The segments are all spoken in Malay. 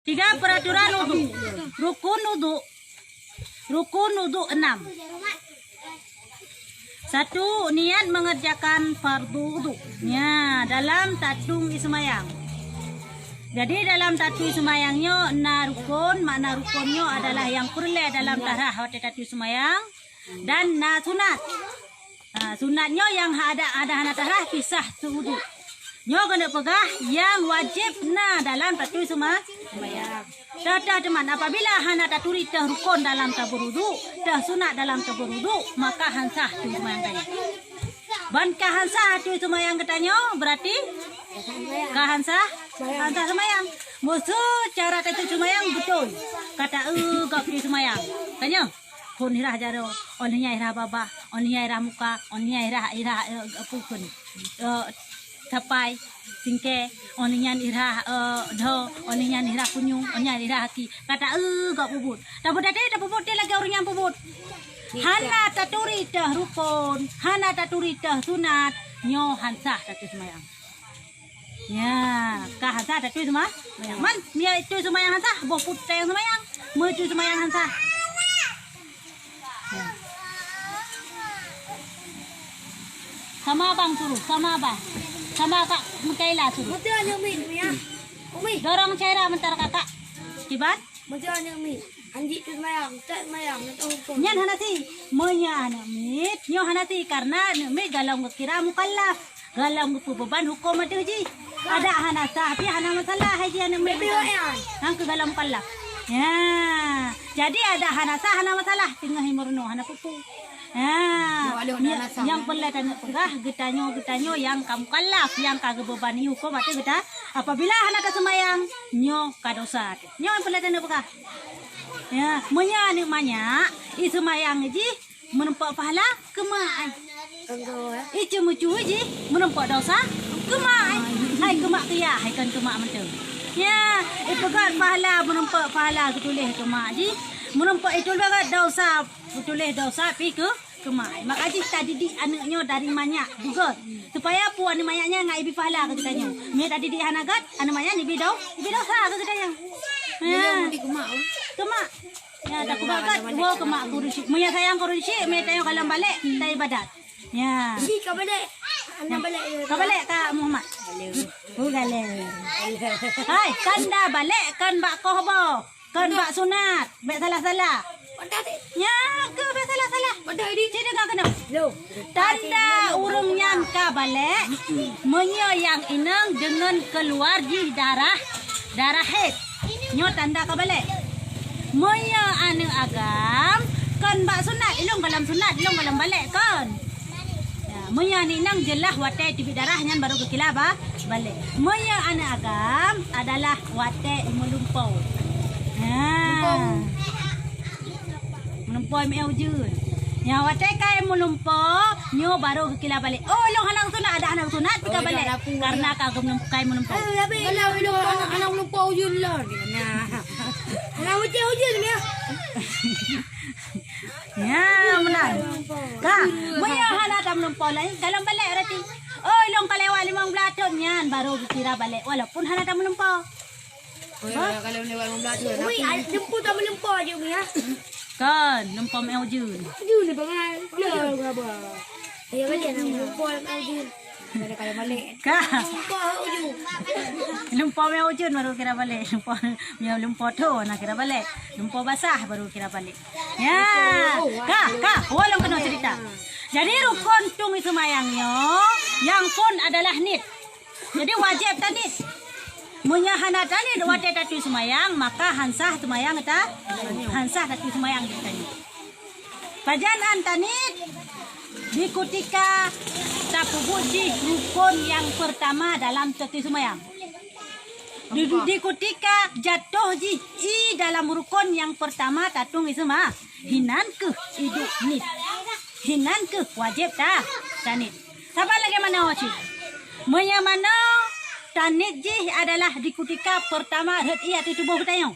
3 peraturan wudu. Rukun wudu 6. 1. Niat mengerjakan fardu wudu. Ya, dalam tatung ismayang. Jadi dalam tatu semayangnya rukun, makna rukunnya adalah yang perlu dalam tarah waktu tatu semayang dan sunat. Sunatnya yang ada hana tarah pisah wudu. Nyo kena pegah yang wajib dalam tatu semayang. Dah teman, apabila hana tatu dah rukun dalam tabur wudu, dah sunat dalam tabur wudu, maka hansah tu semayang tanya. Ban kahansah tu semayang katanya berarti kahansah semayang. Musuh cara tatu semayang betul. Kata gak tu semayang. Tanya. Pun irah jaro, onnya irah baba, onnya irah muka, onnya irah pukun. Tapai, singke, onnya irah do, onnya irah punyung, onnya irah hati. Kata gak puput. Tapi dah puput dia lagi orang yang puput. Hana taturi dah rukun, hana taturi dah sunat, nyo hansah tatu semayang. Ya, kah hansah tatu semayang. Man, dia itu semayang hansah, boh putih semayang, metu semayang hansah. Ya. Sama abang suruh, sama abang, sama kak Mikaela suruh. Macam mana ya? Umi. Dorong caira mentar kakak. Kibat? Macam mana mi? Anjing tu semayang, tak semayang, nak tahu. Nyan hanati, monya mit, nyo hanati karena mit galau ngkira mukallaf, galau beban hukum ada ji. Ada hanasa, tapi hana masalah haji anak mit. Hang ke galau mukallaf. Ya, jadi ada hanasa hana masalah, tinggal himurno hana pupu. Ya, yang perlu tanya pegah getanyo yang kamu kalaf, yang kagak bebani hukum atau kita. Apabila hana semayang, nyo kadosa. Nyo yang perlu tanya pegah. Ya, monya ni manya, semayang ji menempat pahala kemai. Mucu ji menempat dosa kemai. Hai kemak kia, hai kan kemak macam. Ya, pegat pahala menempat pahala ketulih kemak ji. Menempat itu bagat dosa, ketulih dosa pi ke kemai. Maka ji tadi didik anaknya dari manyak juga. Supaya puan ni manyaknya ngai bi pahala ke kitanya. Me tadi didik hanagat, anak manyak ni bi dosa ke kitanya. Ya, kemak. Ya, tak bagat, wo kemak kurusi. Munya sayang kurusi, me tayo kalam balik, tayo badat. Ya. Si kau balik. Anak balik. Kau balik Kak Muhammad. Gale. Hai, kan dah balik kan bak kohbo. Kan bak sunat, bak salah-salah. Ya, ke bak salah-salah. Pada ini Cina kau kena. Tanda urungnya ka balik, munya yang inang dengan keluar di darah haid. Nyo tanda ka balik. Moya anu agam kan bak sunat ilong dalam sunat ilong dalam balik kan. Ya, moya ni nang jelah watai tibi darah nyan baru ke kilaba balik. Moya anu agam adalah watai melumpau. Ha. Melumpau me ujun. Ya watai kai melumpau nyo baru ke kilaba balik. Oh ilong hanang sunat ada hanang sunat tika balik karena kagum kai melumpau. kalau ilong anak melumpau ujun lah. Nak ujian ni ya. Ya, benar. Kak, moya hana tam melumpau lain dalam balik berarti. Oh, ilong kalewat 15 tahun nyan baru kira balik walaupun hana tam melumpau. Kalau lewat 15 tahun. Ui, jemput tak melumpau je mi ya. Kan, lumpau me ujun. Ujun ni bangai. Ya, berapa? Ya balik nak melumpau ujun. Kalau balik. Kak, Melumpau ujun. lumpau me ujun baru kira balik. Lumpau tu nak kira balik. Lumpau basah baru kira balik. Ya. Kak, walau kena cerita. Jadi rukun tung semayangnya yang pun adalah nit. Jadi wajib tanit. Munya hana tanit wajib tatu semayang, maka hansah semayang kita. Hansah tatu semayang kita. Pajangan tanit dikutika tapubuji rukun yang pertama dalam tatu semayang. Dikutika jatuh ji dalam rukun yang pertama tatung isma hinan ke hidup nit. Hinan ke wajib ta tanit. Siapa lagi mana wajib? Munya mana tanit ji adalah dikutika pertama red ia tu tubuh kita yang.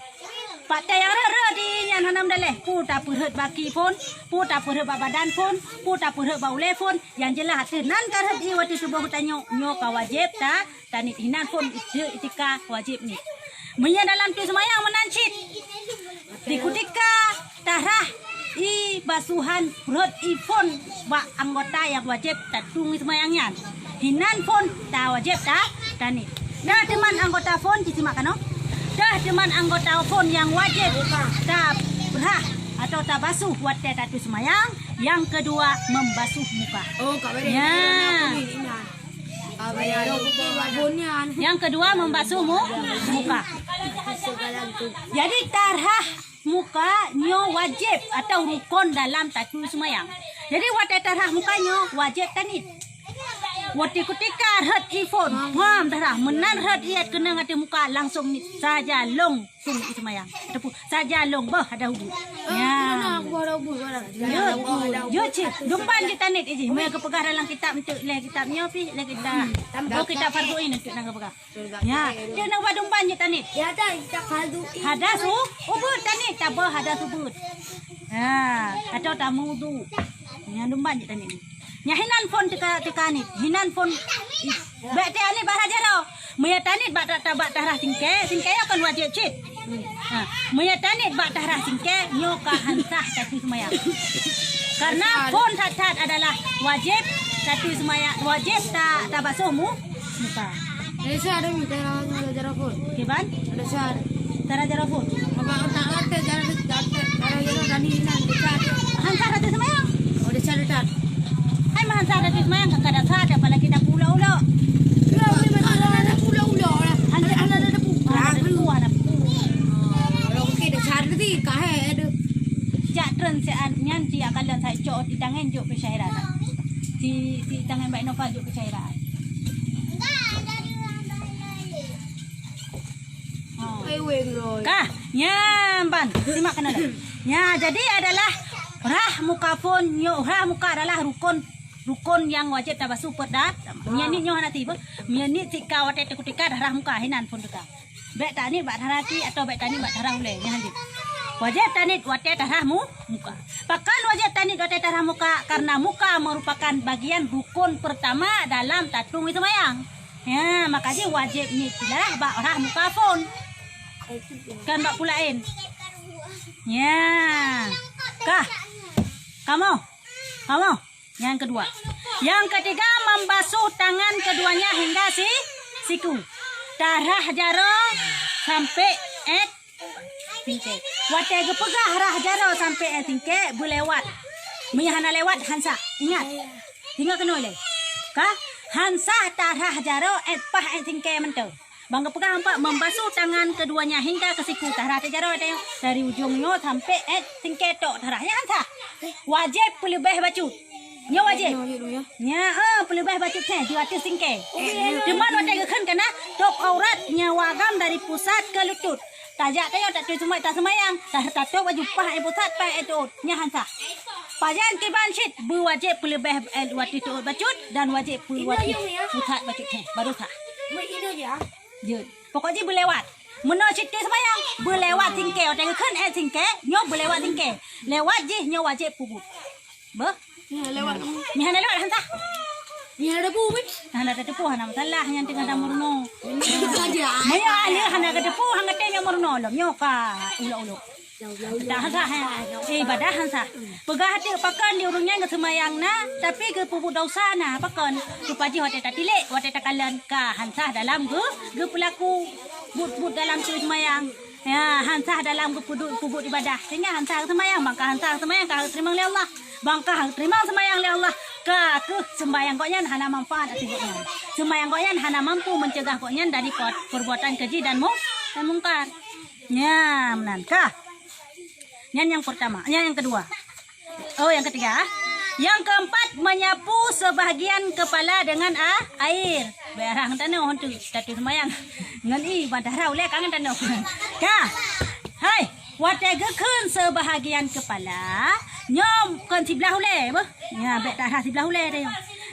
Pak tayang red di yang hanam daleh. Puta perut baki pun, puta perut badan pun, puta perut baule pun. Yang jelas tenan karet i waktu tubuh kita nyo ka wajib ta tanit hinan pun itu itika wajib ni. Menya dalam tu semayang menancit. Di ketika darah i basuhan perut ipun bak anggota yang wajib tatung semayangnya. Hinan pun tak wajib tak tanit. Dah teman anggota pun disimakkan no. Dah teman anggota pun yang wajib tak berhak atau tak basuh wate tatu semayang. Yang kedua membasuh muka. Oh, Kak Beri. Ya. Bunyan. Yang kedua membasuh muka. Jadi tarah muka nyo wajib atau rukun dalam tatu semayang. Jadi wate tarah mukanya wajib tanit. Wate ketika red iPhone, mam darah menan red iat kena ngati muka langsung ni saja long sung semayang. Tepu saja long bah ada hubung. Ya. Yo cik, dumpan kita net iji. Mereka pegah dalam kitab untuk le kitabnya pi le kita. Oh kita farduin untuk nang pegah. Ya, dia nang dumpan kita net. Ya dah, kita kaldu. Hadas ubud tanit tabah hadas ubud. Ha, atau tamu tu. Yang dumpan kita net. Nya hinan pun tika ni. Hinan pun bak te ani bah jaro. Maya tanit bak tabak tarah singke akan wajib cit. Ha, maya tanit bak tarah singke nyo ka hansah tatu semayang. Karena pun tat adalah wajib tatu semayang, wajib tak basuh muka. Ada ada minta jara pun. Kiban? Ada sar. Tara jaro pun. Apa tak ada jara dani hinan dekat. Hansah tatu semayang. Oh, ada sar dekat. Hai mah hansah tatu semayang kakak dah sad apalagi kita pulau-ulau. Ada pulau-pulau lah. Ada depu. Ada depu. Kalau okey dah sar tadi kahe ada. Jak tren sean nyan ci akalan saya cok di tangan juk pesyairan. Di tangan Mbak Nova juk pesyairan. Ai weng rồi. Kah, nyamban. Simak kena dah. Ya, jadi adalah rah muka pun nyo rah muka adalah rukun yang wajib tabasuh perdat. Miani nyo hana tiba. Miani tika wate ketika rah muka hinan pun dekat. Bek tani bak harati atau bek tani bak tarah ule nyan dit. Wajib tanit wate tarah muka. Pakan wajib tanit wate tarah muka karena muka merupakan bagian rukun pertama dalam tatung semayang. Ya, makanya wajib ni tidak bak rah muka pun. Kan bak pulain. Ya. Kah? Kamu. Yang kedua. Yang ketiga membasuh tangan keduanya hingga siku. Darah jaro sampai tingke. Wate gepegah rah jaro sampai tingke bulewat. Menyahana lewat hansa. Ingat. Tinggal kena oleh. Kah? Hansa darah jaro pah tingke mentu. Bangga pegang empat membasuh tangan keduanya hingga ke siku darah jaro dari ujungnya sampai tingke tok darahnya hansa. Wajib pelebih baju. Nya wajib. Nya pelebih baju teh di atas tingke. Cuma wate gekan kana tok auratnya wagam dari pusat ke lutut. Tajak tayo tak tu semai tak semayang. Dah tato baju pah pusat pah itu nya hansa. Pajan kiban shit berwajib pelebih wati tu bacut dan wajib pelewati pusat bacut teh baru sah. Je. Pokoknya berlewat. Mena situ semayang berlewat tingke otak kan tingke nyo berlewat tingke. Lewat je nyo wajib pubut. Bah? Lewat. Ni hana lewat hantar. Ni ada depu weh. Hana ada depu hana masalah yang tengah dah murno. Saja. Maya ali hana ada depu hang tengah murno lom nyo ka ulo-ulo. Dah hantar ibadah hantar. Pegah hati pakan di urungnya ke semayang na tapi ke pubut dosa na pakan. Rupaji hote tatile hote takalan ka hantar dalam ge pelaku but dalam semayang. Ya, hansah dalam pubut ibadah. Sehingga hansah semayang, maka hansah semayang ka terima oleh Allah. Bangka terima semayang oleh Allah. Ka ke sembayang koknya hana manfaat atibuknya. Sembayang koknya hana mampu mencegah koknya dari perbuatan keji dan mungkar. Ya, menan. Kah? Yang pertama, yang kedua. Oh, yang ketiga. Yang keempat menyapu sebahagian kepala dengan air. Berang tanah untuk tatu semayang. Ngan badarau lek kangen tanah. Kah? Hai, wate gekun sebahagian kepala. Nyom kan sebelah ule, bah. Ya, bek darah sebelah ule dia.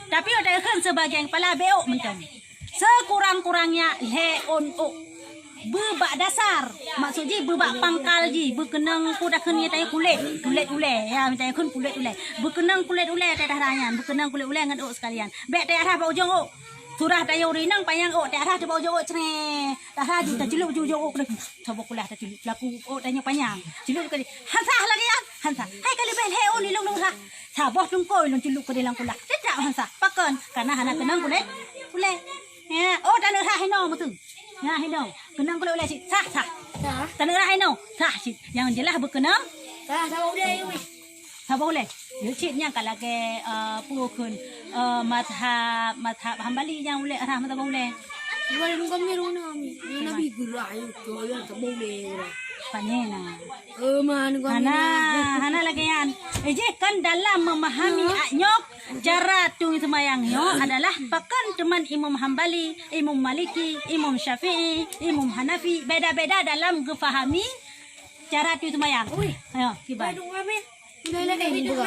Tapi wate gekun sebahagian kepala beok menton. Sekurang-kurangnya leon bebak dasar maksudnya bebak pangkal ji berkenang kuda kena tay kulit ule ya minta kun kulit ule berkenang kulit ule tay darahnya berkenang kulit ule ngaduk sekalian bek tay arah ujung surah tayo rinang payang darah de bau jawok cene. Darah ju ta ciluk ju jawok de. Coba kulah ta ciluk laku tanya panjang. Ciluk ke Hansa lagi ya. Hansa. Hai kali bel he ni long ha. Saboh tungkoi long ciluk ke dalam kulah. Tidak Hansa. Pakan karena hana kenang kulet. Kulet. Ya, tanah ha hino betul. Ya hino. Kenang kulet oleh si. Sah. Tanah ha hino. Sah si. Yang jelas berkenang. Sama udah yuk. Saboh oleh. Yo citnya kalau ke pukun madhab Hambali yang boleh arah mata boleh. Boleh nunggu miruna mi. Ni nabi gula ayo tu yang tak boleh. Panena. Man gua. Hana lagi yan. Kan dalam memahami nyok cara tung semayang nyok adalah bahkan teman Imam Hambali, Imam Maliki, Imam Syafi'i, Imam Hanafi beda-beda dalam kefahami cara tung semayang. Ayo, kibar. Udah lagi juga.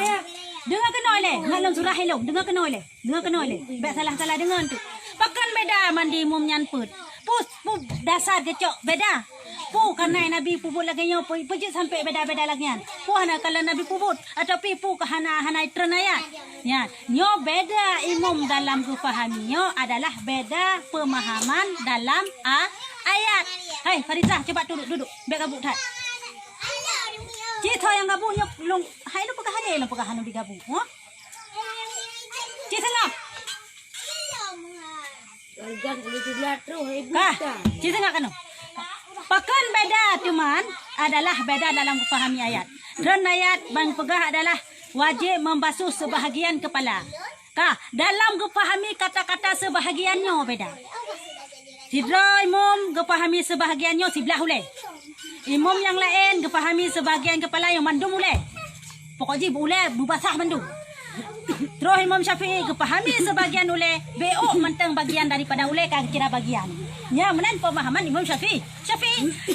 Dengar kena oleh, ngalung surah helong, dengar kena oleh. Baik salah-salah dengar tu. Pakan beda mandi mum nyan put. Pus dasar kecok beda. Pu karena Nabi puput lagi nyo pejit sampai beda-beda lagi yan. Pu hana kalau Nabi puput atau pu hana trenayat. Ya, nyo beda imam dalam kufahami nyo adalah beda pemahaman dalam ayat. Hai Farizah coba duduk. Baik kabut tak. Cita yang gabung nyok long hai lu pegahane long pegahan di gabung ha Cita ngap Gan boleh dilihat terus ibu. Cita ngap kan pakan beda cuman adalah beda dalam memahami ayat dan ayat bang pegah adalah wajib membasuh sebahagian kepala dalam memahami kata-kata sebahagiannya beda Sidra imam gepahami sebahagiannya sebelah uleh. Imam yang lain gepahami sebahagian kepala yang mandum uleh. Pokoknya uleh bubasah mandum. Terus Imam Syafi'i gepahami sebahagian uleh, beok mentang bagian daripada uleh kan kira bagian. Ya, menan pemahaman Imam Syafi'i.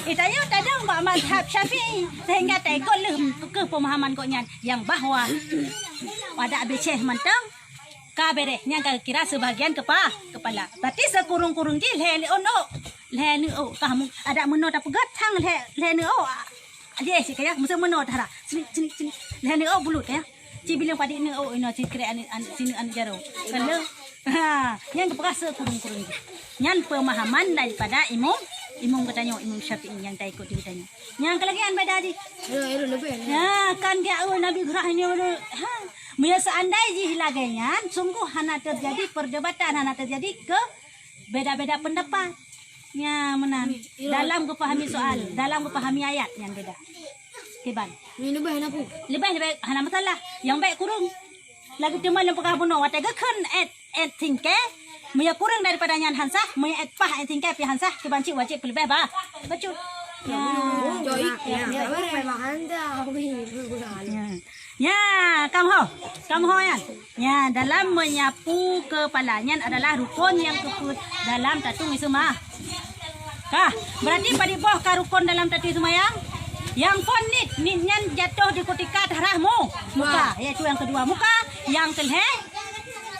Itanya tadang ba mazhab Syafi'i sehingga taikol ke pemahaman koknya yang bahwa pada abeceh mentang kabere yang kira sebahagian kepala. Berarti sekurung-kurung je le kamu ada menot apa gatang le aje si kaya mesti menot hara sini le bulut ya ci bilang pada ini ci kira sini jaro kalau yang kepekas sekurung-kurung je yang pemahaman daripada imam katanya Imam Syafi'i yang tak ikut ditanya yang kelagian beda je ya kan dia Nabi gerah ini biasa andai ji laganya sungguh hana terjadi perdebatan hana terjadi ke beda-beda pendapat ya menan dalam kepahami soal dalam kepahami ayat yang beda kiban ini lebih hana masalah yang baik kurung lagi teman yang pekah bunuh wataga kan et tingke maya kurang daripada nyan hansah maya et pah et tingke pi hansah kibanci wajib lebih ba bacut ya kamu ya dalam menyapu kepalanya adalah rukun yang keput dalam tatung isma berarti pada bawah ka rukun dalam tatung isma yang pon nitnya jatuh di ketika darahmu muka yaitu yang kedua muka yang kelhe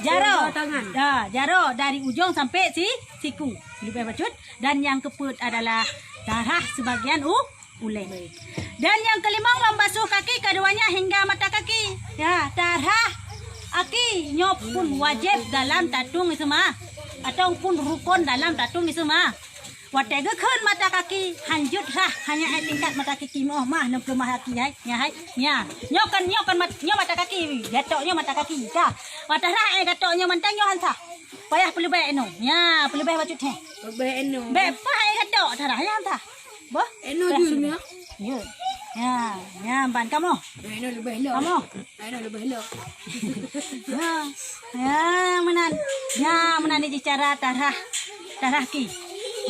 jaro dari ujung sampai siku lebih bacut dan yang keput adalah darah sebagian uleh. Dan yang kelima membasuh kaki keduanya hingga mata kaki. Ya, darah kaki nyop pun wajib dalam tatung isma ataupun rukun dalam tatung isma. Watega kan mata kaki hanjut hanya tingkat mata kaki mah nam ke mah kaki ya. Nyokan mata kaki, gatoknya mata kaki. Dah. Watara gatoknya mantang yo hansa. Payah perlu baik eno. Ya, perlu baik bacut he. Baik eno. Baik pah gatok darah ya hansa. Boh, eno dulunya. Ya, ban kamu. Eno lebih elok. Kamu. Eno lebih elok. Ya, menan di cara darah ki.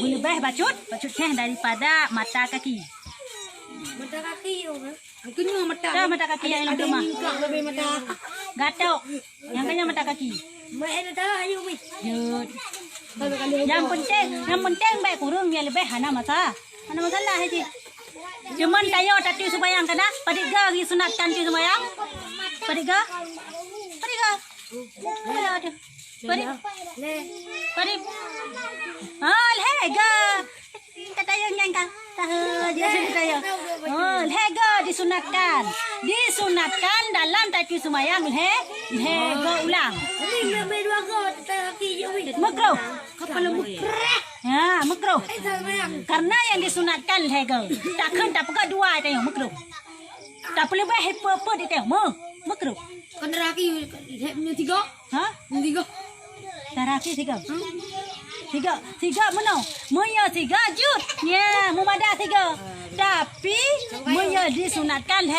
Boleh bacut teh daripada mata kaki. Mata kaki yo. Angkunya mata kaki yang dalam rumah. Lebih mata. Gatok. Yang kanya mata kaki. Mai ada tahu ayo mi. Yang penting baik kurung biar lebih hana masalah haji. Cuman tayo tati subayang kana padiga gi sunatkan ti subayang. Padiga. Lehega. Kata yang kan. Lehega disunatkan dalam tati subayang lehega ulang. Ini lebih dua go kaki Makruh. Kepala mukrek. Ya, makruh. Semayang. Karena yang disunatkan lego. Takkan tak pegang dua tengok makruh. Tak boleh buat apa-apa di tengok. Makruh. Kan lelaki punya 3. Ha? Yang 3. Taraki 3. 3 mana? Moya 3 jut. Ya, mumadah 3. Tapi moya disunatkan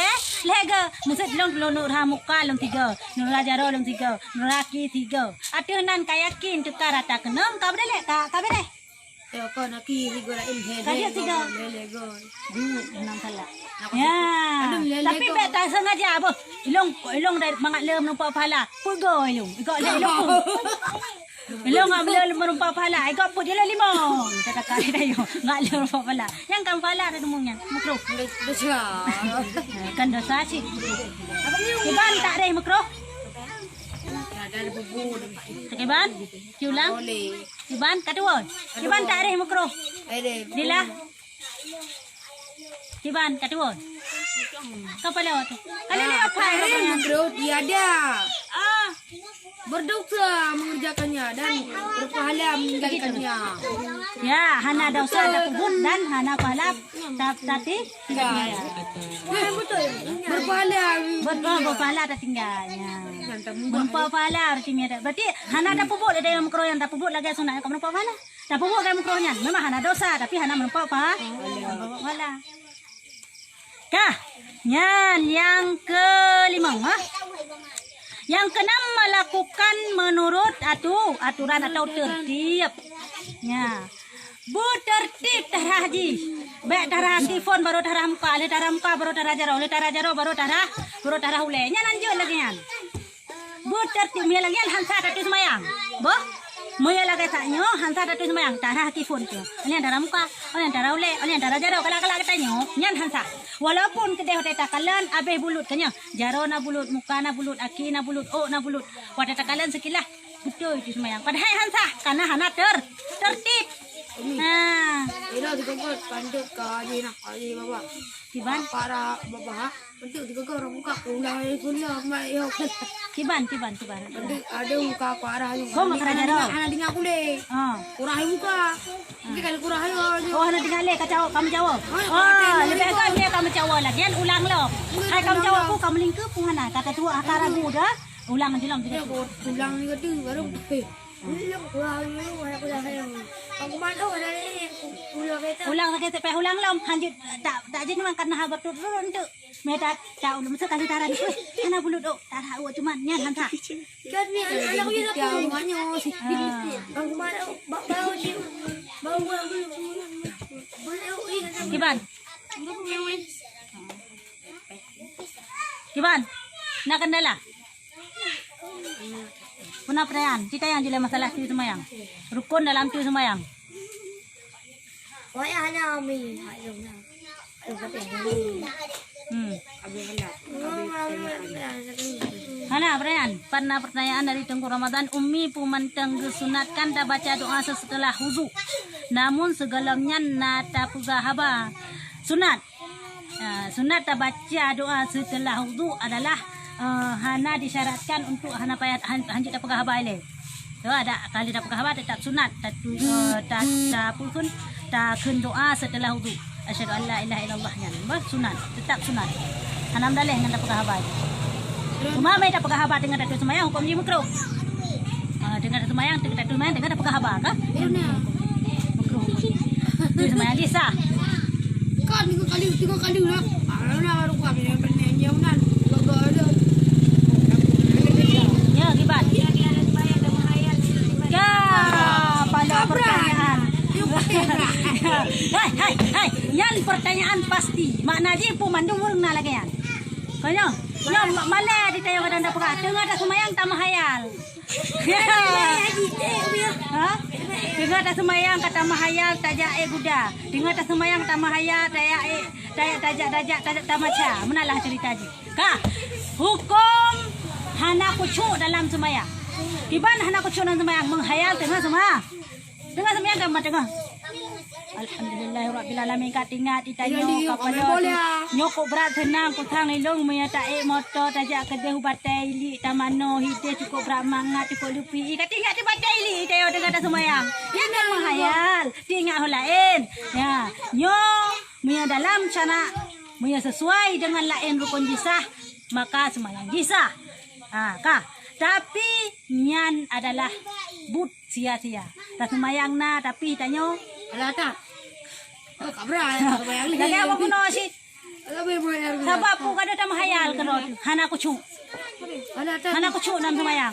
lega. Maksud long nur muka long 3. Nur rajaro long 3. Nur laki 3. Atunan kayakin tukar rata kenong ka boleh ka boleh. Ya kan laki 3 lain head. Kaya 3. Lego. Enam salah. Ya. Tapi bet tak sengaja apa? Ilong dari mangat lem nampak pahala. Pugo ilong. Ikut ilong. Ilong ngam lem nampak pahala. Ikut put dia 5. Kata kali dayo. Ngak lem nampak pahala. Yang kan pahala ada demungnya. Makruh. Dosa. Kan dosa sih. Kiban tak ada makruh. Ada bubu. Kiban? Diulang. Boleh. Kiban kedua. Kiban tak ada makruh. Ada. Dila. Kiban kedua. Kepala tu. Kali ni apa? Bro, dia ada. Ah. Berdosa mengerjakannya dan berpahala meninggalkannya. Ya, hana dosa ada kubur dan hana pahala tapi Betul. Berpahala. berpahala ada tinggalnya. Berpahala artinya ada. Berarti hana ada pupuk ada yang makruh yang tak pupuk lagi sunat kau menumpah pahala. Tak pupuk kan makruhnya. Memang hana dosa tapi hana menumpah pahala. Kah? Yang kelima, Yang keenam melakukan menurut aturan atau tertib. Ya. Bu tertib darah haji. Baik darah kifon baru darah muka, le darah muka baru darah jaro baru darah ulenya lanjut lagi kan. Bu tertib mia lagi hansa tatu semayang. Bo? Moya lagi taknya hansa tatu semayang darah kifon tu. Ini darah muka, ini darah ule, ini darah jaro kala katanya nyan hansa. Walaupun kedai hotel takalan abeh bulut kanya. Jaro na bulut, muka na bulut, aki na bulut, na bulut. Hotel takalan sekilah betul itu semayang. Padahal hansa karena hana tertib. Nah, Ira juga panduk kali nak kali bapa. Kiban, Para bapa, panduk juga orang muka ulang kuliah mai yo. kiban. Panduk ada muka aku arah yo. Kau makan jaro. Anak dengan aku deh. Ah. Kurang muka. Nanti kalau kurang yo. Oh, hana tinggal le kacau kamu jawab. Lebih agak dia kamu jawab lagi. Kan ulang lo. Hai kamu jawab aku kamu lingkup pun hana kata tua akar aku dah. Ulang jelang Ya ulang ni kata baru. Aku mana ada ni ulang kata. Ulang sakit sampai ulang lo. Lanjut tak jadi makan nah berturun tu. Meta tak ulum sekali darah ni. Hana bulut tak tahu cuma nyan hansa. Kan ni anak aku nak aku banyak. Aku mana bau ni. Bau Kiban. Kiban. Nak kendala. Punah perayaan. Kita yang jelas masalah tu semayang. Rukun dalam tu semayang. Wah hanya kami. Hana perayaan. Pernah pertanyaan dari Tengku Ramadan. Umi pumanteng sunatkan dah baca doa setelah wudu. Namun segalamnya nata pugahaba. Sunat. Sunat dah baca doa setelah wudu adalah hana disyaratkan untuk hana payah hanjut dapat khabar ile. So ada kali dapat khabar tetap sunat, tak pun tak kun doa setelah wudu. Asyhadu an la ilaha illallah nya. Sunat, tetap sunat. Hanam dalih dengan dapat khabar. Cuma mai dapat khabar dengan dapat semayang hukum ni makruh. Dengan dapat semayang dengan dapat khabar kah? Makruh. Tu semayang disah. Kan 3 kali nak. Ana baru kami yang nan. Ada. Ya, Giban. Ya, pada pertanyaan. Hai. Yan pertanyaan pasti. Maknanya pemandung urang na lagi yan. Kanya, yang malah ditanya pada anda pernah dengar tak semayang tak mahayal. Dengar tak semayang kata mahayal tajak guda. Dengar tak semayang tak mahayal tajak tak maca. Menalah cerita je. Kah? Hukum hana kucuk dalam semayang. Kiban hana kucuk dalam semayang menghayal tengah semua. Tengah semayang kan tengah. Alhamdulillahirabbil alamin kat ingat itanyo kapalo nyokok berat senang ku thang ilung me ta motor tajak ke deh batai li tamano hide cukup berat mangat cukup lupi kat ingat di batai li tayo dengan semayang ya nang mahayal ingat hol lain ya nyo me dalam cara me sesuai dengan lain rukun jisah maka semayang jisah kah tapi nyan adalah but sia-sia tak semayang na tapi tanyo Alah tak. Oh, kabra bayang ni. lagi apa kuno sih Alah bayang. sebab aku kada tak mahayal kero hana aku cu Alah tak. hana aku cu nam semayang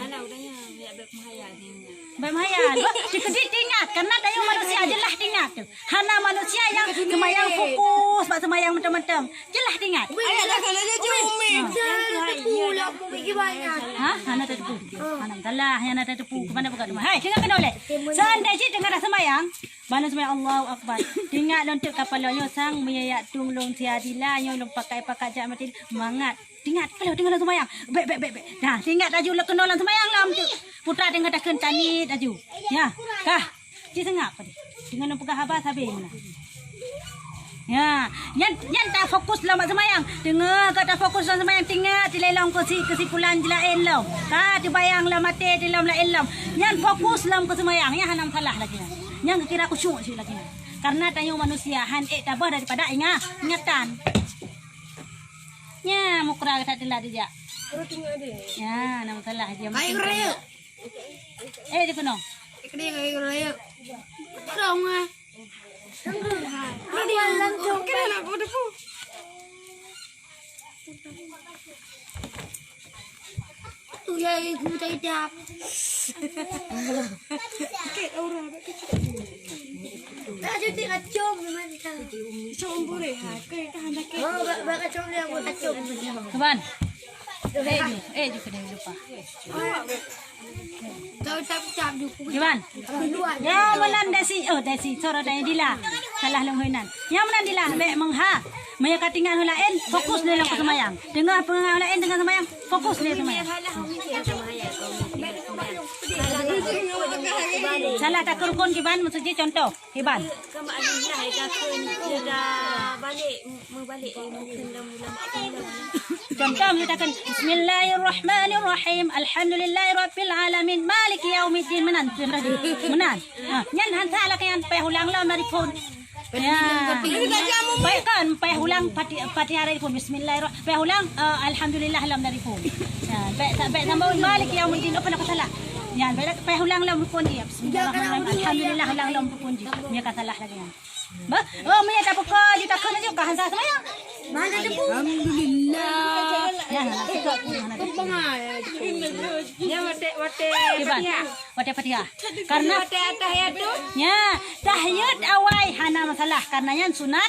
Bermahayal. Dikedi tingkat karena dayu manusia jelah tingkat tu. Hana manusia yang semayang fokus, bak semayang mentang-mentang. Jelah tingkat. Alah kalau dia cumi. Pula aku pergi banyak. Ha? Hana tak tepu. Hana salah, hana tak tepu. Ke mana bukan rumah. Hai, dengar kena oleh. Seandainya dengar dah semayang, mana semayang Allahu Akbar. Tingkat lontok kapalnya sang meyayak tunglung tiadila nyo long pakai-pakai jak mati mangat. Tingkat kalau dengar semayang. Baik. Dah, tingkat aju le kenolan semayang lam tu. Putra dengar dah kentani aju. Ya, kah. Ci sengap tadi. Dengan pegah habas habis mana. Ya, yang tak fokus dalam semayang. Dengar kata fokus dalam semayang tinggal di lelang kesimpulan jelain lam. Ka dibayang lam mati di lam lain lam. Yang fokus dalam kesemayang ya hanam salah lagi. Yang kira khusyuk sih lagi. Karena tayo manusia han tabah daripada ingatan. Ya, mukra tak telah dia. Ya, nama salah dia. Kayu raya. Dia kena. Kayu raya. Dong ah. Dia langsung kena nak bodoh. Tu ya ibu tak hidup. Tak jadi kacau memang kita. Kacau boleh ha. Kita hendak. Oh, kacau dia buat kacau. Kapan? Juga dah lupa. Tahu tak juga. Gimana? Ya malam dasi sorot daya dila. Salah lenghuinan. Yang mana dila lek mengha. Maya katingan lain fokus dalam semayang. Dengar pengang lain dengan semayang fokus dalam semayang. Salah tak kerukun kiban maksudnya contoh kiban. Contoh menyatakan Bismillahirrahmanirrahim Alhamdulillahirabbil alamin Maliki yaumiddin menan. Nyan han salah kan payah ulang lah mari pun. Ya. Baik kan payah ulang Fatihah dari pun Bismillahirrahmanirrahim. Payah ulang alhamdulillah lam dari pun. Ya, baik tambah Maliki yaumiddin apa nak salah. Ya, baik payah ulang lam pun dia. Bismillahirrahmanirrahim. Alhamdulillah ulang lam pun dia. Dia kata salah lagi. Oh, Mia tak buka, dia tak kena juga hantar semayang. Mana ada pun? Alhamdulillah. Ya, wate Fatihah. Karena tahiyat tu. ya, tahiyat awal hana masalah karena yang sunat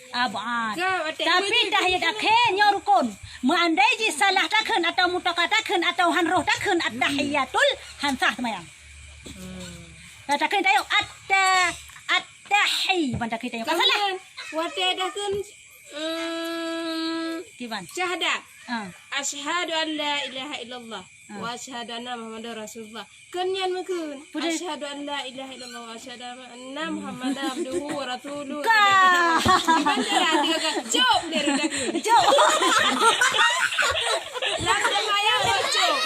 abad. Tapi tahiyat akhir nya rukun. Meandai ji salah takkan atau mutakatakan atau hanroh takkan at-tahiyatul hansah semayang. Takkan tayo at-tahi banda kita yang salah. Wate dah kan Gimana? syahadat. Asyhadu an la ilaha illallah wa asyhadu anna muhammadar rasulullah. Kenyan mekun. Asyhadu an la ilaha illallah wa asyhadu anna muhammadar abduhu wa rasuluhu. Gimana dia kan? Cuk dari dah. Cuk. Langsung ayam cuk.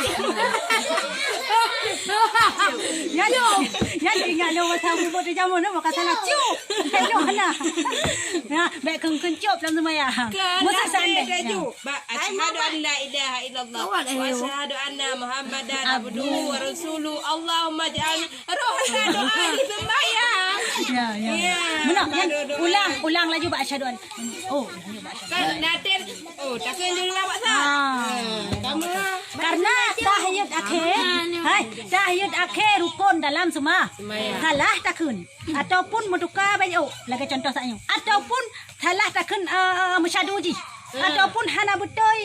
Yan ingat lo masa buat di jamu nak makan salah cuk. Hello hana. Ya, baik kencop dalam semayang. Masa sandai. Asyhadu an la ilaha illallah wa asyhadu anna muhammadar abduhu wa rasuluhu. Allahumma ja'al rohna doa di sembahyang. Ya. Benar. Yan ulang lagi ba asyhadu an. Oh, ini ba asyhadu. Kan natin. Oh, takkan jadi lawak sah. Kamu karena tahiyat tahiyat akhir rukun dalam semua. Salah takun ataupun menukar baju. Lagi contoh saknya. Ataupun salah takun masyadu ji. Ataupun hana betul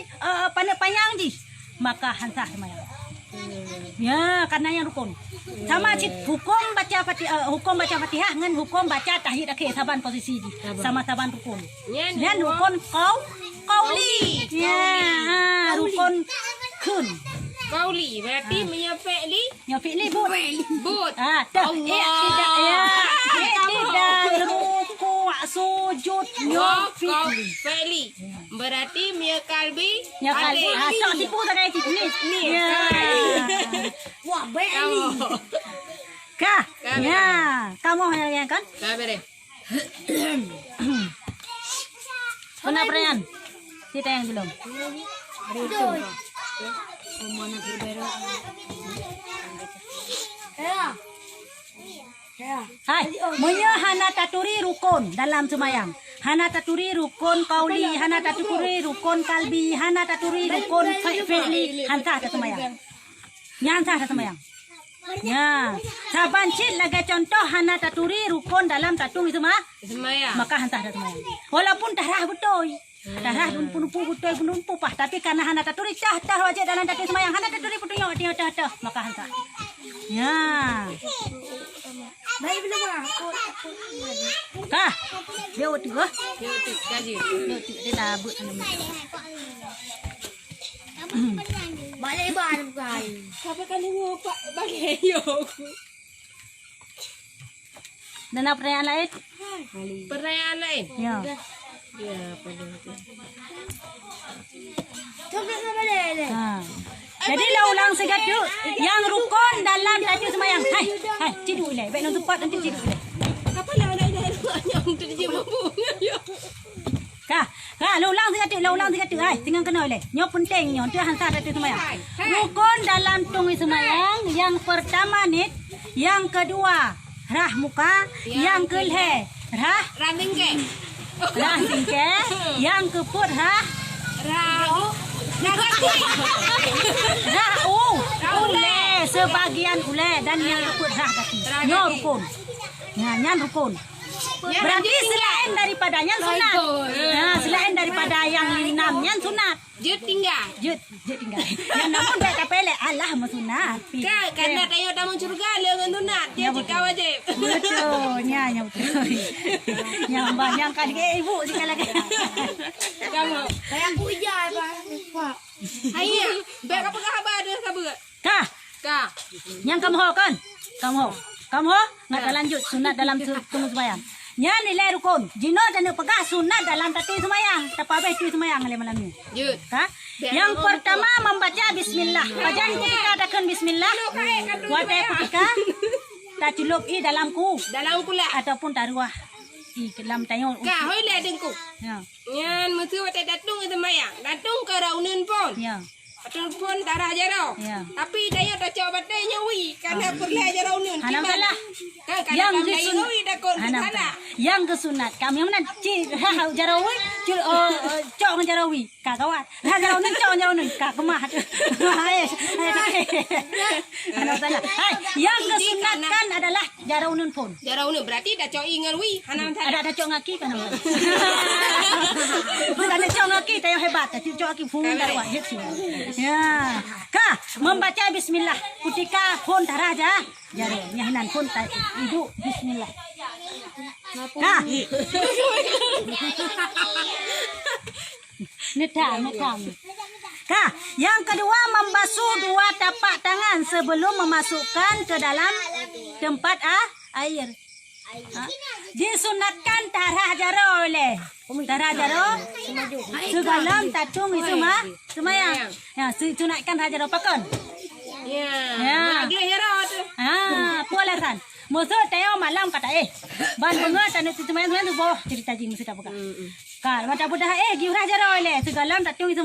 panjang ji. Maka hansah semayang. Ya, karena yang rukun. Sama cik hukum baca Fatihah dengan hukum baca tahiyat akhir saban posisi ji. Sama saban rukun. Dan rukun qauli. Ya, rukun kun. Qauli berarti punya fi'li Yang fi'li but. but. Tidak ruku' sujud yang fi'li. Fi'li. Berarti punya kalbi Yang kali. ada. Tak tipu tak kaya tipu ni. Ya. Wah, fi'li. Kah? Ya. Kamu yang kan? Sabar. Pernah perayaan? Kita yang belum. Hai, munya hana taturi rukun dalam semayang. Hana taturi rukun kauli, hana taturi rukun kalbi, hana taturi rukun fi'li, hanta tak semayang. Nyanta tak semayang. Ya, saban cit laga contoh hana taturi rukun dalam tatung itu Semayang. maka hanta tak semayang. Walaupun darah betul. Darah lumpuh betul lumpuh pah, tapi karena hana taturi tah wajib dalam tatung semayang, hana taturi petunjuk dia tah maka hanta. Ya. Baik belum Kah? Dia waktu ke? Dia tu gaji. Dia dah buat anu. Balik ban bukan. Siapa kali ngopak bagi yo. Dan apa perayaan lain? Perayaan lain. Ya. Ya, pada tu. Coba sama lele. Ha. Jadi lah ulang sekali yang rukun dalam tajuk semayang. Hai, tidur le. Baik nak tempat nanti tidur le. Apa lah nak yang tu dia mampu. Kah? Lah ulang sekali. Hai, tinggal kena le. Nyo penting nyo tu hantar tajuk semayang. Rukun dalam tung semayang yang pertama nit, yang kedua rah muka, yang kelhe rah Ranting ke? tingke, yang keput rah ule sebagian ule dan yang rukun rah kaki. Nyo rukun. Nyan rukun. Berarti selain daripada yang sunat. Selain daripada yang 6 yang sunat. Jut tinggal. Jut tinggal. Yang namun baik kapele Allah masunat. Karena tayo tamu surga lengan tunat. Dia jika wajib. Betul. Nya betul. Yang banyak kan ibu sekali lagi. Kamu. Kayak aku ijai pak. Ayah, baik apa khabar ada khabar? Kah. Yang kamu ho kan? Kamu ho? Nak lanjut sunat dalam tunggu sembahyang. Nya nilai rukun. Jino dan pegah sunat dalam tatu sembahyang. Tapa baik tu sembahyang malam ni. Jut. Yang pertama membaca bismillah. Bacaan ketika adakan bismillah. Watai ketika tak celup dalam ku. Dalam pula. Ataupun taruah di dalam tayo. Kah, hoi le dengku. Ya. Nyan mesti watai datung itu mayang. Datung ke raunin pun. Ya. Datung pun darah jaro. Ya. Tapi daya tak coba batai nyawi karena perlu jaro nun. Hanam kalah. Kan Yang kadang daya kesunat. nyawi dak kon sana. Yang kesunat. Kami mana jarawi. Cok jarawi. Kakawat. Jarawi cok jarawi. Kakemah. Hanam salah. Yang kesunatkan adalah jarawi pun. Jaro nun berarti dah coba ingatwi. Hanam sana. Ada cok ngaki kan? Ada cok ngaki tayo hebat. Cok ngaki pun darwa. Ya. Kah membaca bismillah ketika pun darah aja. Jaro nyahinan pun ibu bismillah. Kah. Netam. Kah, yang kedua membasuh 2 tapak tangan sebelum memasukkan ke dalam tempat air. Disunatkan tarah jaro oleh. Tarah jaro segalam tatung itu semayang. Ya, sunatkan tarah jaro pakon. Ya. Lagi jaro tu. Pualasan. Musuh tayo malam kata ban bunga tanu semayang tu boh cerita jing mesti tak buka. Kar mata budah giurah jaro oleh segalam tatung itu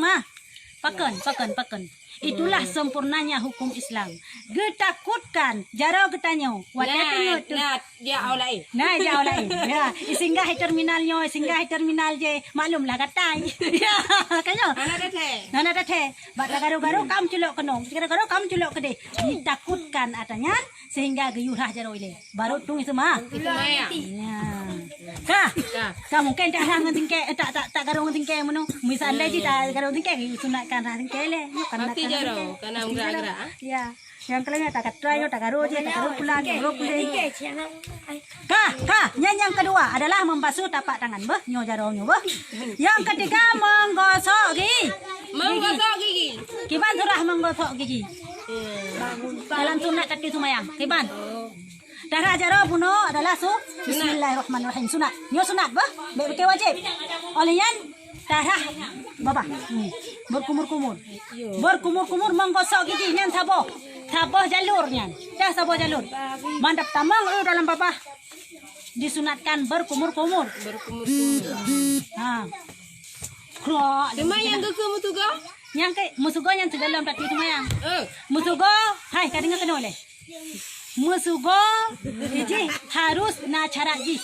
pakon. Itulah sempurnanya hukum Islam. Getakutkan jaro getanyo. Wadah tengok tu. Dia aulai. Nah, jauh lain. Ya, singgah terminalnya, terminal je. Maklumlah katai. Ya, kanyo. Nana dah. Bak garu-garu kam celok kenong. Garu-garu kam celok kede. Ditakutkan atanya sehingga geyurah jaro ile. Baru tung itu mah. Itu maya. Ya. Kah mungkin tak hang tingke tak garung tingke meno. Misal lagi tak garung tingke sunatkan rah tingke le. Mati jaro karena gerak-gerak. Ya. Yang kelanya tak katrayo tak garu je tak garu pulang Kah, yang kedua adalah membasuh tapak tangan beh nyo jaronyo beh. Yang ketiga menggosok gigi. Menggosok gigi. Kiban surah menggosok gigi. Dalam sunat tadi sumayang. Kiban. Darah jaro puno adalah Bismillahirrahmanirrahim. Sunat. Nyo sunat bah? Beke wajib. Oleh yan darah baba. Berkumur-kumur. Berkumur-kumur menggosok gigi nyan saboh. Saboh jalurnya. Dah saboh jalur. Mandap tamang dalam baba. Disunatkan berkumur-kumur. Ha. Krok. Semayang ke mutuga? Yang ke musugo yang dalam tadi sumayang. Musugo, hai kadang kena oleh. Musugo ini harus na syarat ji.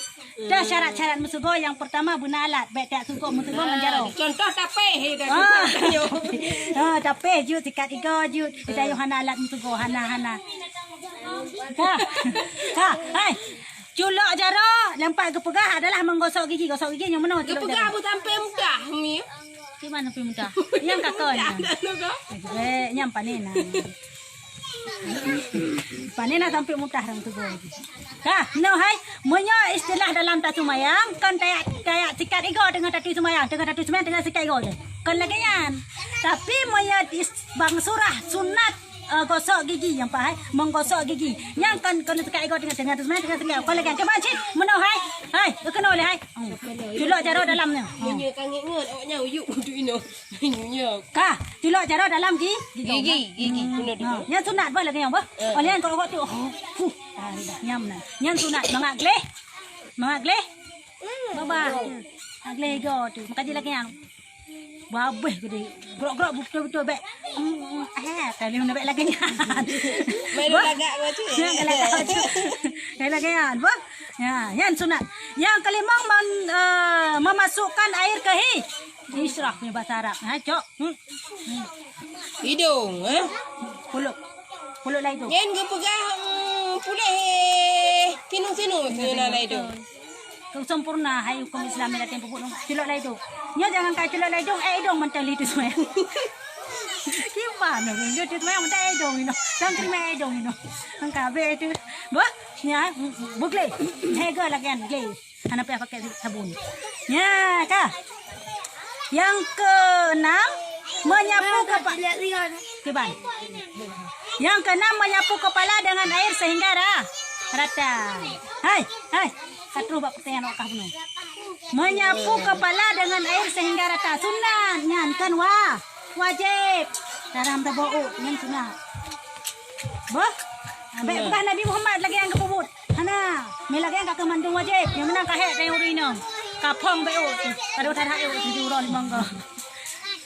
Dah syarat-syarat musugo yang pertama guna alat. Baik tak suka musugo menjaro. Contoh tapeh Tapeh jut tikat igo jut. Kita yo hana alat musugo hana. Ka, hai. Culok jaro lempat ke pegah adalah menggosok gigi. Gosok gigi yang mana? Ke pegah bu sampai mudah mi. Di mana pergi mudah? Yang kakaknya. Yang panena. Panena sampai mudah orang tu boy. Kah, no hai. Munyo istilah dalam tatu mayang kan kayak sikat ego dengan tatu sumayang, dengan sikat ego je. Kan lagi yan. Tapi munyo bang surah sunat gosok gigi yang pahai menggosok gigi. Yang kan sikat ego dengan tatu sumayang dengan sikat. Kan lagi ke macam mana hai? Hai, kena oleh hai. Julok jaro dalamnya. Nyo kangen ngut awaknya uyuk du ino. Nyo. Kah, julok jaro dalam gigi. Yang sunat bah lagi yang bah. Oleh yang kalau waktu nyam nah. Yang sunat mengagleh. Baba. Agleh go tu. Maka dia lagi yang babeh gede. Grok-grok betul-betul baik. Tadi mana baik lagi yang. Main lagak macam ni. Lagi yang. Bah. Ya, yang sunat. Yang kelima memasukkan air ke israf ni bahasa Arab. Ha, cok. Hidung, Pulut lah itu. Yang ke pegah pulih sinu-sinu macam lah itu. Kau sempurna hai hukum Islam ni datang pupuk culok lah itu. Nyo jangan kai culok lah hidung, hidung mentali itu semua. Gimana ni? Dia tu memang mentali hidung ini. Jangan terima hidung ini. Angka be itu. Bah, ya, bugle. Hega lagi kan, gle. Anak payah pakai sabun. Ya, kah? Yang keenam menyapu kepala. Kiban. Yang keenam menyapu kepala dengan air sehingga rata. Hai. Katru bak pertanyaan okah penuh. Menyapu kepala dengan air sehingga rata. Sunat nyan kan wajib. Dalam tabau nyan sunat. Bah. Baik bukan Nabi Muhammad lagi yang kepubut. Hana, lagi yang kakak mandung wajib. Yang menang kahek dari urino. Kapong bayu. Pada utara ayu tujuh orang mangga.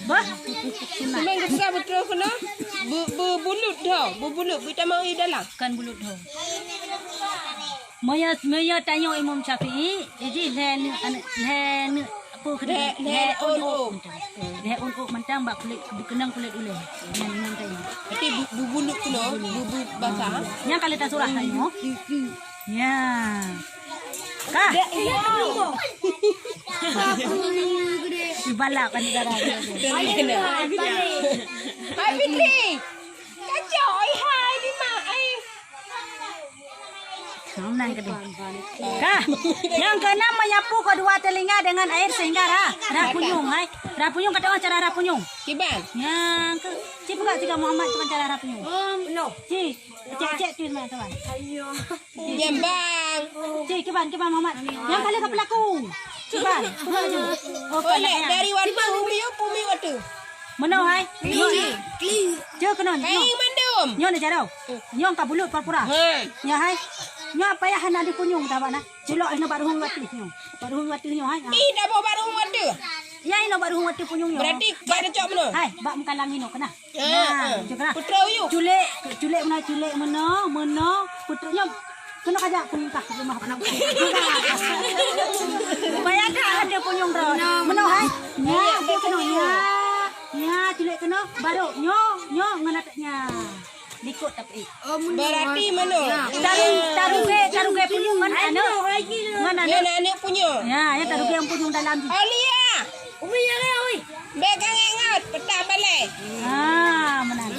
Bah. Semang besar betul kena. Berbulut dah. Berbulut kita mau dalam. Kan bulut dah. Maya tanya Imam Syafi'i, jadi len apa kena len untuk mentang bak kulit dikenang kulit ulen. Yang tanya. Berarti berbulut kena, bubu basah. Yang kali tak surah tanya. Ya. Kah? Balak kan darah. Hai Fitri. Kacau hai lima ai. Senang ke dia. Kah? Yang keenam menyapu kedua telinga dengan air sehingga rapunyung. Hai. Rapunyung kata orang cara rapunyung. Kiban. Yang ke cik buka tiga Muhammad tu kan cara rapunyung. No. Cik, cek tu teman-teman. Ayo. Nyambang. Cik, kiban Muhammad. Yang kali ke pelaku. Kiban. Oleh dari waktu umi waktu. Mana hai? Cik kena. Kain mandum. Nyo ni cara. Nyo ka bulut pura-pura. Ya hai. Nyo apa ya hana di punyung ta bana. Celok ina baru hung wati nyo. Baru hung wati nyo hai. Dah baru waktu. Ya ina baru hung wati punyung nyo. Berarti kau ada cok mana? Hai, bak muka lang ino kena. Nah, kena. Putra uyu. Culek mana putra nyo. Kena kajak punyung kah rumah anak. Bayar ada punyung ro. Mana hai? Ya, kena ya. Ya, culek kena baru nyo nganatnya. Dikut tapi. Berarti mana? Taruge punyung kan ana. Yang anak punya. Ya, yang taruge yang punyung dalam. Alia. Umi yang oi. Begang ingat petang balik. Menang.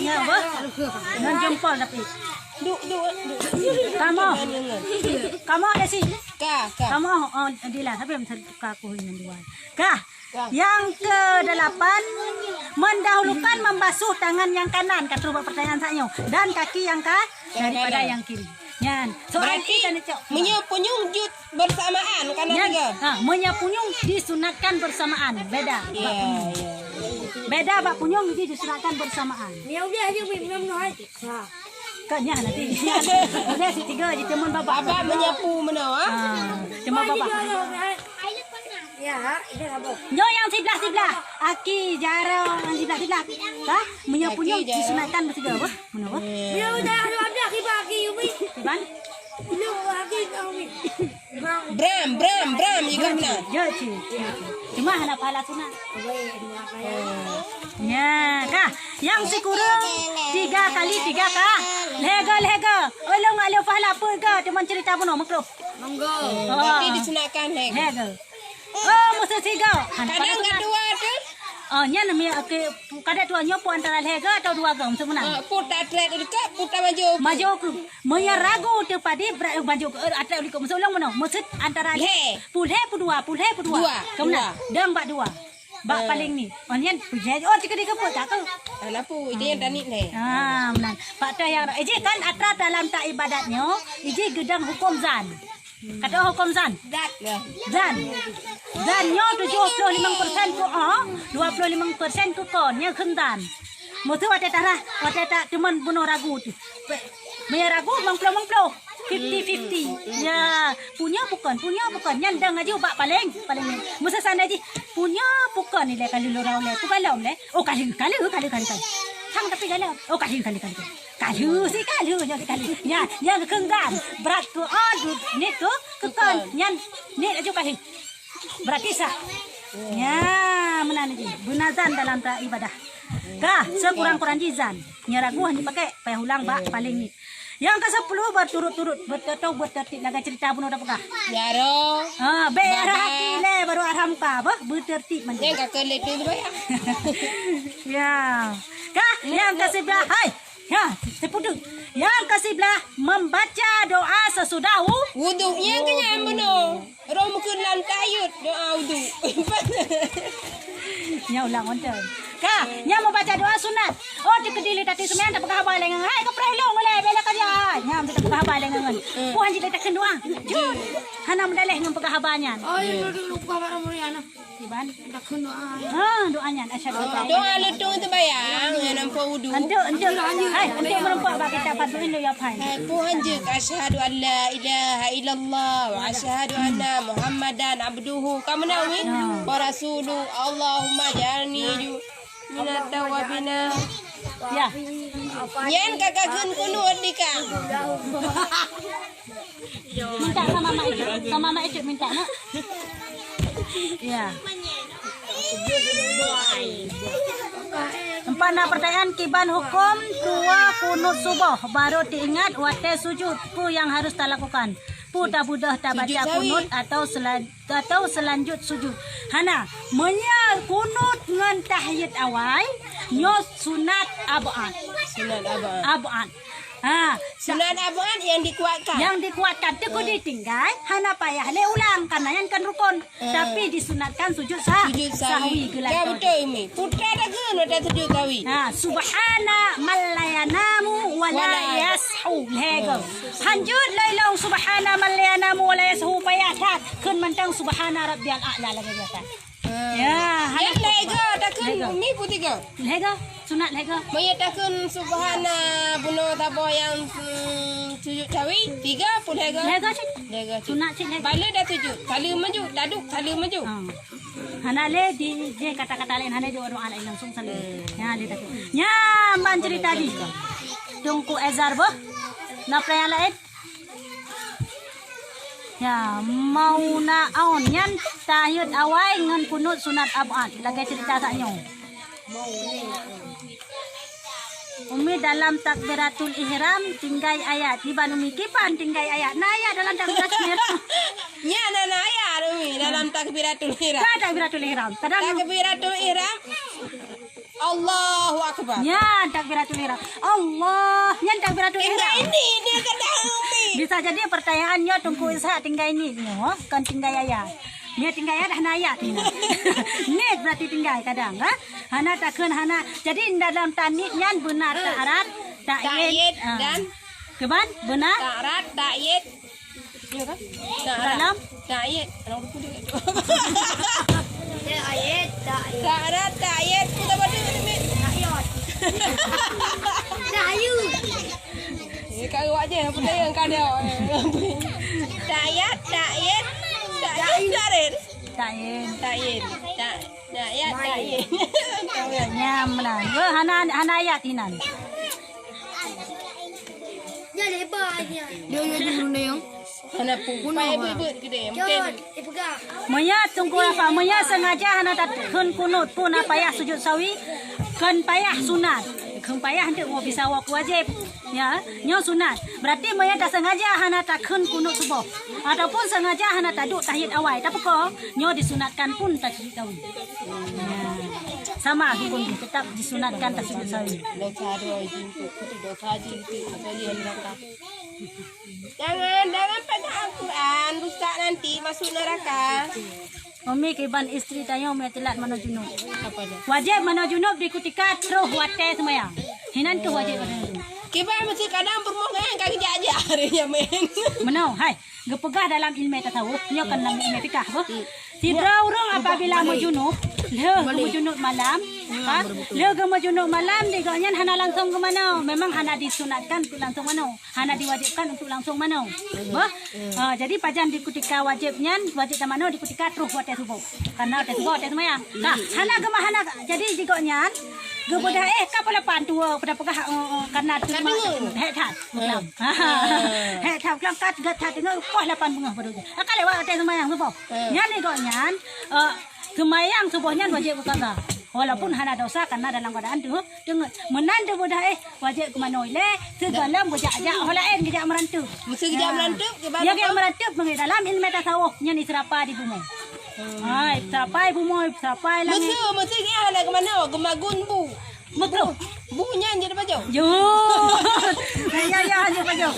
Ya, bah. Dengan jempol tapi. Duk. Kamu ada sih. Kah. Kamu Dila, tapi yang tukar aku ini dua. Kah? Yang ke-8 mendahulukan membasuh tangan yang kanan kata pertanyaan saya dan kaki yang daripada yang kiri. Nyan. Soal Berarti ikan cok. menyapunyung jut bersamaan karena Nyan. tiga. Menyapunyung disunatkan bersamaan. Beda. Iya, iya. Beda bak punyung disunatkan bersamaan. Dia udah aja minum nói. Nah. Kanya nanti. Udah si tiga di teman bapak. Bapak menyapu mana? Cuma bapak. Ya, ini apa? Nyo yang sebelah. Aki jarang yang sebelah. Kah? Menyapunyung disunatkan bertiga apa? Menapa? Dia udah ada kibaki Umi. Iban? Dia lagi Umi. Bram juga benar. Ya, Ci. Cuma hana pahala sunat. Ya, kah? Yang si kurang 3 kali 3 kah? Lega. Olong alio pahala apa ke? Teman cerita pun makro. Monggo. Berarti disunatkan Lega. Oh, mesti 3. Kadang kedua tu. Oh, nya namanya kada tuanya pu antara lega atau 2 gam sebenarnya. Putar trek dekat, putar maju. Maju ku. Maya ragu te padi maju atau liko mesti ulang mana? Mesti antara pulhe pu 2. Kemana? Dang bak 2. Bak paling ni. Onyan pulhe. Oh, cika dika pu tak ke? Anapu ini yang tani ni. Menan. Pak tu yang kan atra dalam tak ibadatnya, iji gedang hukum zan. Kata hukum zan. Zan. Zannya 75% ku 25% ku konnya kendan. Mesti wate tak teman bunuh ragu tu. Maya ragu mangplo 50-50. Ya, punya bukan. Nyandang aja bak paling. Mesti sana aja. Punya bukan ni le kali lorau le. Tu kalau le. Oh kali. Sang tapi kalau. Oh kali. Kalu nya kendan. Berat tu ni tu kekon nyan ni aja kali. Berarti sah. Ya, menan aja. Bunazan dalam tak ibadah. Kah, sekurang-kurang jizan. Nyaragu hanya pakai payah ulang bak paling ni. Yang ke-10 berturut-turut bertertib laga cerita pun udah pekah. Yaro. Bayar hati le baru arham ka bah bertertib man. Yang kakak lepas bayar. Ya. Kah, yang ke-11. Hai. Ya, seputu. Yang ke-11 membaca doa sesudah Wuduknya kenyang benar. Orang mungkin lantayut doa wuduk. Nya ulang onten. Kah, nya membaca doa sunat. Oh, dikedili tadi semen tak pekah baleng. Hai, ke prelong le bela kerja. Nya tak pekah baleng ngan. Puan jadi tak doa. Jun. Hana mendaleh ngam pekah banyan. Oh, ini lupa para Muriana. Iban. Tak kena. Doanya asyhadu an la Doa lutung tu bayang yang nampak wuduk. Ante. Hai, ante merempak bak kita patuin do ya pai. Puhan je asyhadu an la ilaha illallah wa asyhadu anna Muhammadan abduhu. Kamu nak ni? Wa rasuluh. Allahumma jalni minat tawabina. Ya. Yan kakak kun kunut dika. Minta sama Mak Icuk minta nak. Ya. Empana pertanyaan kiban hukum tua kunut subuh baru diingat wate sujud ku yang harus tak lakukan. Puta budah tak baca kunut atau selanjut sujud. Hana menyal kunut ngan tahiyat awal nyo sunat abaan. Sunat abaan yang dikuatkan. Yang dikuatkan tu ku ditinggal hana payah le ulang karena yang kan rukun. Tapi disunatkan sujud sahwi gelak. Ya betul mi. Putra dah ke ada sujud sahwi. Subhana malayanamu wala yashu lego. Hanjud lailong subhana malayanamu wala yashu payah kun mentang subhana rabbiyal a'la lagi biasa. Ya, yang lega dah ke mi putiga. Lego sunat lego. Maya dah ke subhana bunuh tabo yang sujud sahwi 30 lega. Lego cik. Lega Sunat cik lego. bala dah sujud. Kali maju, daduk kali maju. Hana le di kata-kata lain hana doa doa lain langsung salih. Ya le tak. Nya ban cerita di. Tungku azar boh. Na praya lain. Ya mau na aon nyan tahiyat awai ngan kunut sunat abad. Lagi cerita saknyo. Umi dalam takbiratul ihram tinggai ayat. Iban umi kipan tinggai ayat. Nah ayat dalam takbiratul ihram. Nya nana ayat umi dalam takbiratul ihram. Takbiratul ihram. Takbiratul ihram. Allahu akbar. Ya takbiratul ihram. Allah. Nya takbiratul ihram. Ini dia kata umi. Bisa jadi pertanyaannya tunggu Isa tinggal ini. Kan tinggal ayat. Nya tinggal ayat dah ayat. Ni berarti tinggal kadang. Ha? Hana takkan hana. Jadi dalam tanit nyan benar ta'arat, ta'yid dan keban benar ta'arat, ta'yid. Ya kan? dalam Ta'yid. Orang tu dia. Ayat, ayat. Ta'arat, ta'yid. Kita baca ni. Dayu. Ni kau aja apa dia kau dia. Ta'yid, ta'yid. Ta'yid. ta'yin. Ta'yid. Ta'yid, ta'yid. Nyam lah. Hana ayat hinan. Dia lebar dia. Dia dulu ni yang. Hana pun pai beut gede. Jangan dipegang. Maya tunggu apa? Maya sengaja hana takkan kunut pun apa payah sujud sawi. Kan payah sunat. Kan payah hendak mau bisa wak wajib. Ya, nyo sunat. Berarti Maya tak sengaja hana takkan kunut subuh. Ataupun sengaja hana taduk tahiyat awal. Tapi kok nyo disunatkan pun tak sujud sawi. Ya. Sama hukum tetap disunatkan tak sujud sawi. Dosa dua jintu, dosa jintu, kalian neraka. Jangan pada Al-Quran, rusak nanti masuk neraka. Umi kiban istri tayo Umi telat mano junub. Apa dia? Wajib mano junub di kutika terus wate semayang. Hinan tu wajib mano junub. Kiba mesti kadang permohonan kaki jaja harinya men. Mano, hai. Gepegah dalam ilmu tasawuf, nyo kan dalam ilmu fikah apa? Tidak orang apabila mau junub, mau junub malam, ha? Mau junub malam diganya hana langsung ke mana? Memang hana disunatkan untuk langsung mana? Hana diwajibkan untuk langsung mana? Jadi pajan di ketika wajibnya, wajib mana di ketika terus wate subuh. Karena wate subuh wate semayang. Nah, hana hana jadi diganya gebedah kapal pantua pada pegah karena tu hetat. Hetat kelam kat gat tengok poh 8 bunga pada tu. Akak lewat wate semayang subuh. Nyan diganya semayang subuhnya wajib buka. Walaupun hana dosa karena dalam keadaan tu tengok menan tu bodah wajib ke mana le segala bejak-jak holaen kejak merantu. Mesti kejak merantu ke bab. Ya kejak merantu mengenai dalam ilmu tasawuf nya ni serapa di bumi. Hai, serapa bumi, serapa langit. Mesti ke hana ke mana? Ke magun bu. Makruh. Bunya jadi baju. Yo. Ya aja baju.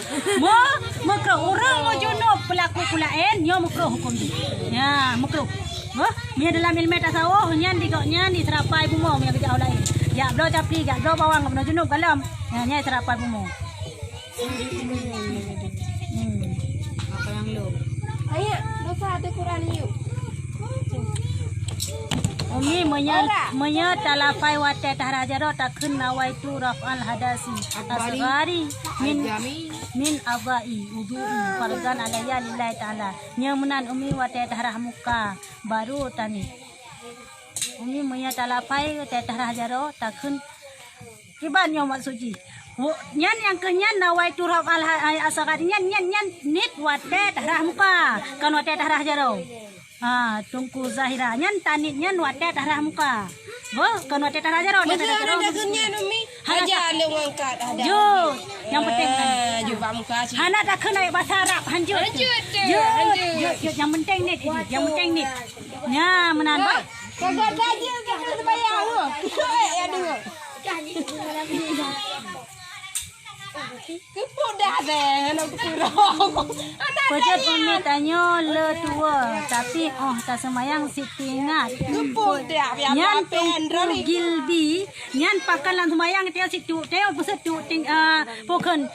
Makruh orang mau junub pelaku pulaen nyo makruh hukum dia. Ya, makruh. Mia dalam ilmu tasawuf nyan digoknya di serapai bumo mia kejak lain. Ya bro capli gak bro bawang kena junub kalam. Ya nya serapai bumo. Apa yang lu? Ayo, dosa ada Quran yuk. Umi menya talafai wate tahrajaro takun nawaitu raf'al hadasi asghari min abai wudu'i fardan alayya lillahi ta'ala nyamunan umi wate tahrah muka baru tani umi menya talafai wate tahrajaro takun kiban yo maksuji nyan yang kenyan nawaitu raf'al asghari nyan nit wate tahrah muka kan wate tahrajaro tungku Zahira nyan tanit nyan wate tahrah muka. Kan wate tahrah jaro. Mesti ada kenyan umi. Haja le ngangkat ada. Jo, yang penting kan. Jumpa muka sih. Hana tak kena bahasa Arab hanjut. Jo, yang penting ni, yang penting ni. Ya, menan ba. Kagak aja kagak terbayang lu. Ya dengar. Kepuk dah deh, nak kurang. Pejat umi tanya le tua, tapi tak semayang Siti ingat. Kepuk dah, biar Nyan apa gilbi, nyan pakan lan semayang tiap situ, tiap besar tu poken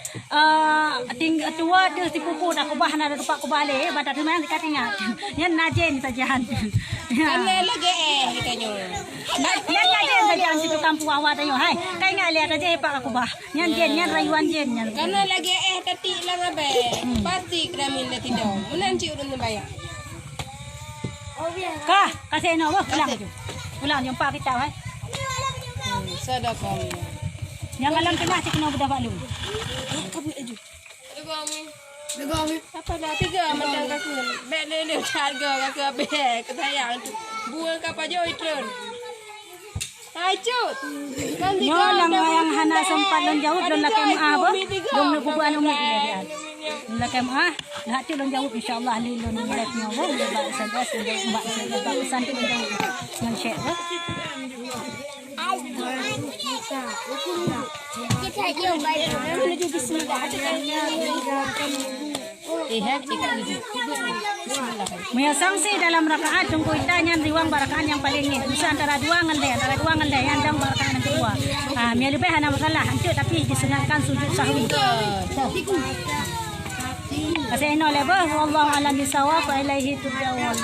tua tu si pupu dah kubah nak tempat kubah le, badak semayang dekat ingat. Nyan najen saja. Kena lagi katanya. Nyan najen saja situ kampung awak tanya. Hai, kau ingat lihat aja pak kubah. Nyan rayuan jen. Karena lagi tadi lang abe. Pasti kramin na tidak. Menanci urun bayar. Kah, kasih no, pulang tu. Pulang jumpa kita hai. Sedekah. Yang alam tengah cik kena budak balu. Kabut aju. Begami. Apa dah tiga macam kaku. Bek lele harga kaku abe. Ketayang tu. Buang kapal jauh itu. Acut. Nyo lang yang hana sempat lon jauh don la KMA ba. Dom nak bubuan umi dia. La KMA, dah tu lon jauh insyaallah li lon lihat nyo ba. Ba sadas mbak mbak pesan tu lon jauh. Ngan share ba. Kita jauh baik. Menuju bismillah. Maya sangsi dalam rakaat tunggu itanya riwang barakaan yang paling ini. Bisa antara dua ngelai yang dang barakaan yang kedua. Maya lebih hana masalah hancur tapi disunatkan sujud sahwi. Kasi ino lebo wallahu alam bisawab wa ilaihi turja'un.